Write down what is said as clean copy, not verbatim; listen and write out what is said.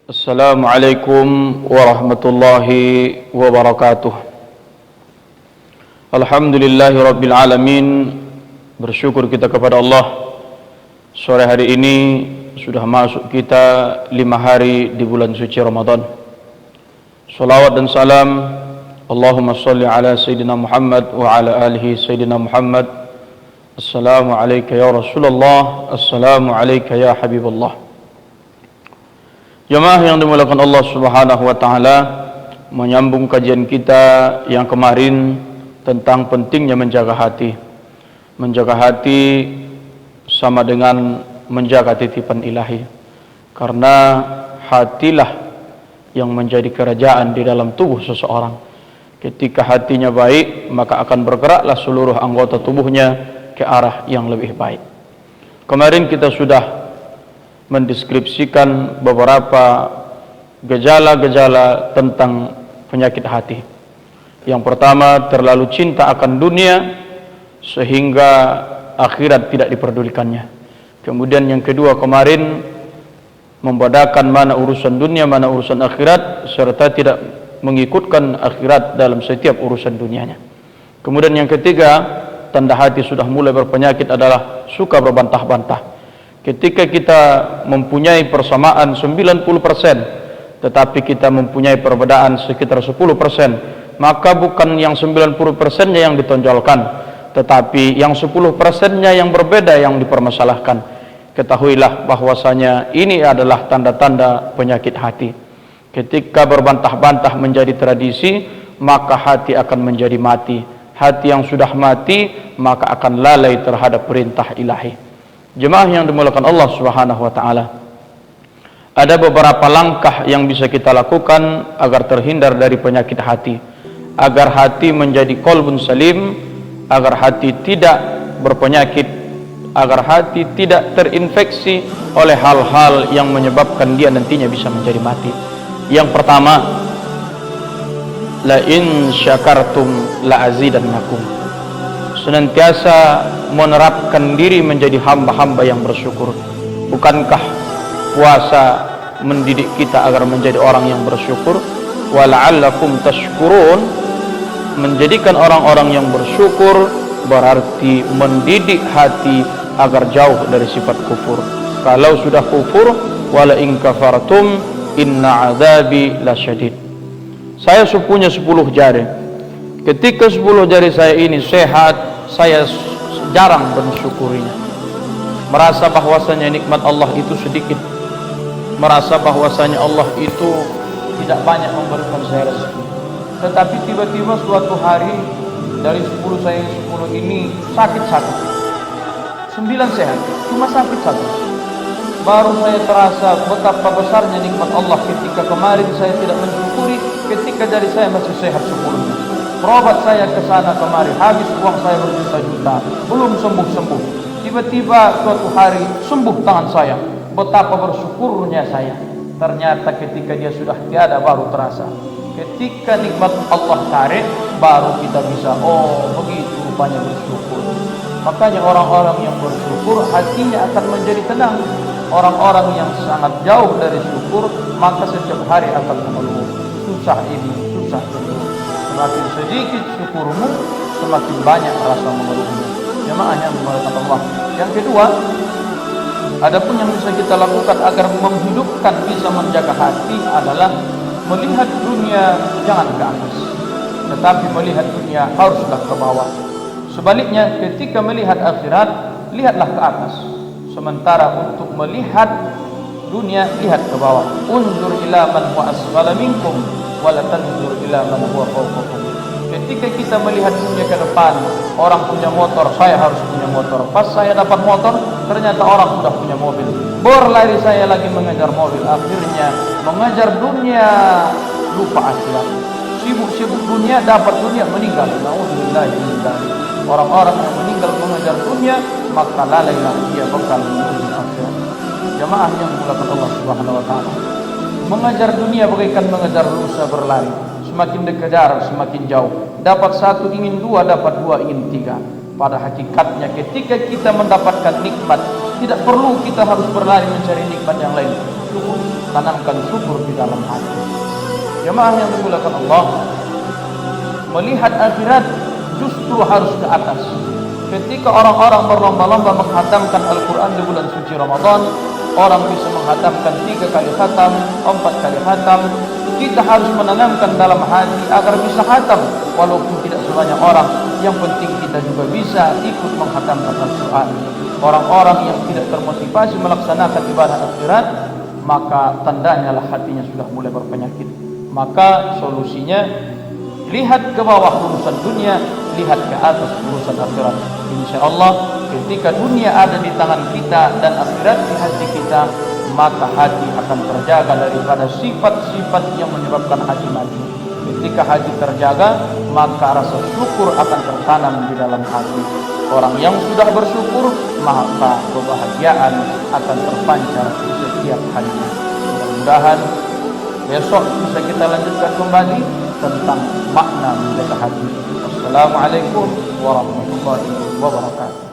Assalamualaikum warahmatullahi wabarakatuh. Alhamdulillahi rabbil alamin. Bersyukur kita kepada Allah, sore hari ini sudah masuk kita 5 hari di bulan suci Ramadan. Salawat dan salam Allahumma salli ala Sayyidina Muhammad wa ala alihi Sayyidina Muhammad. Assalamu alayka ya Rasulullah, assalamu alayka ya Habibullah. Jemaah yang dimuliakan Allah Subhanahu wa taala, menyambung kajian kita yang kemarin tentang pentingnya menjaga hati. Menjaga hati sama dengan menjaga titipan ilahi. Karena hatilah yang menjadi kerajaan di dalam tubuh seseorang. Ketika hatinya baik, maka akan bergeraklah seluruh anggota tubuhnya ke arah yang lebih baik. Kemarin kita sudah mendeskripsikan beberapa gejala-gejala tentang penyakit hati. Yang pertama, terlalu cinta akan dunia sehingga akhirat tidak diperdulikannya. Kemudian yang kedua kemarin, membedakan mana urusan dunia, mana urusan akhirat, serta tidak mengikutkan akhirat dalam setiap urusan dunianya. Kemudian yang ketiga, tanda hati sudah mulai berpenyakit adalah suka berbantah-bantah. Ketika kita mempunyai persamaan 90%, tetapi kita mempunyai perbedaan sekitar 10%, maka bukan yang 90%-nya yang ditonjolkan, tetapi yang 10%-nya yang berbeda yang dipermasalahkan. Ketahuilah bahwasanya ini adalah tanda-tanda penyakit hati. Ketika berbantah-bantah menjadi tradisi, maka hati akan menjadi mati. Hati yang sudah mati, maka akan lalai terhadap perintah ilahi. Jemaah yang dimuliakan Allah Subhanahu wa taala, ada beberapa langkah yang bisa kita lakukan agar terhindar dari penyakit hati, agar hati menjadi qalbun salim, agar hati tidak berpenyakit, agar hati tidak terinfeksi oleh hal-hal yang menyebabkan dia nantinya bisa menjadi mati. Yang pertama, la in syakartum la azidannakum. Senantiasa menerapkan diri menjadi hamba-hamba yang bersyukur. Bukankah puasa mendidik kita agar menjadi orang yang bersyukur? Wala'allakum tashkurun. Menjadikan orang-orang yang bersyukur berarti mendidik hati agar jauh dari sifat kufur. Kalau sudah kufur, wala in kafartum inna azabi lasyadid. Saya punya 10 jari. Ketika 10 jari saya ini sehat, saya jarang mensyukurinya. Merasa bahwasanya nikmat Allah itu sedikit. Merasa bahwasanya Allah itu tidak banyak memberikan saya rezeki. Tetapi tiba-tiba suatu hari dari 10 saya 10 ini sakit-sakit. 9 sehat, cuma sakit satu. Baru saya terasa betapa besarnya nikmat Allah ketika kemarin saya tidak mensyukuri, ketika jari saya masih sehat 10-nya. Berobat saya ke sana kemari, habis uang saya berjuta-juta, belum sembuh-sembuh. Tiba-tiba suatu hari sembuh tangan saya. Betapa bersyukurnya saya. Ternyata ketika dia sudah tiada baru terasa. Ketika nikmat Allah tarik, baru kita bisa, oh begitu rupanya bersyukur. Makanya orang-orang yang bersyukur hatinya akan menjadi tenang. Orang-orang yang sangat jauh dari syukur, maka setiap hari akan mengeluh. Susah ini, susah itu. Semakin sedikit syukurmu, semakin banyak rasa mengeluhmu. Jemaah yang dimuliakan Allah. Yang kedua, adapun yang bisa kita lakukan agar menghidupkan, bisa menjaga hati adalah melihat dunia jangan ke atas, tetapi melihat dunia haruslah ke bawah. Sebaliknya, ketika melihat akhirat, lihatlah ke atas. Sementara untuk melihat dunia, lihat ke bawah. Unzur ila man huwa asfala minkum wala tanzur ila man huwa fawqakum. Ketika kita melihat dunia ke depan, orang punya motor, saya harus punya motor. Pas saya dapat motor, ternyata orang sudah punya mobil. Berlari saya lagi mengejar mobil, akhirnya mengejar dunia, lupa akhirat. Sibuk-sibuk dunia, dapat dunia, meninggal. Nauzubillah min dzalik. Orang-orang yang meninggal mengejar dunia, maka lalailah dia bekal menuju akhirat. Jemaah yang dimuliakan Allah Subhanahu wa taala, mengejar dunia bagaikan mengejar rusa berlari. Semakin dikejar, semakin jauh. Dapat satu ingin dua, dapat dua ingin tiga. Pada hakikatnya ketika kita mendapatkan nikmat, tidak perlu kita harus berlari mencari nikmat yang lain. Cukup tanamkan syukur di dalam hati. Jemaah yang dimuliakan Allah, melihat akhirat justru harus ke atas. Ketika orang-orang berlomba-lomba menghatamkan Al-Quran di bulan suci Ramadan, orang bisa menghatamkan 3 kali khatam, 4 kali khatam. Kita harus menanamkan dalam hati agar bisa khatam, walaupun tidak sebanyak orang. Yang penting kita juga bisa ikut menghatamkan Al-Quran. Orang-orang yang tidak termotivasi melaksanakan ibadah akhirat, maka tandanya lah hatinya sudah mulai berpenyakit. Maka solusinya, lihat ke bawah urusan dunia, lihat ke atas urusan akhirat. Insya Allah ketika dunia ada di tangan kita dan akhirat di hati kita, maka hati akan terjaga daripada sifat-sifat yang menyebabkan hati mati. Ketika hati terjaga, maka rasa syukur akan tertanam di dalam hati. Orang yang sudah bersyukur, maka kebahagiaan akan terpancar di setiap harinya. Mudah-mudahan besok bisa kita lanjutkan kembali tentang makna menjaga hati. Wassalamualaikum warahmatullahi wabarakatuh.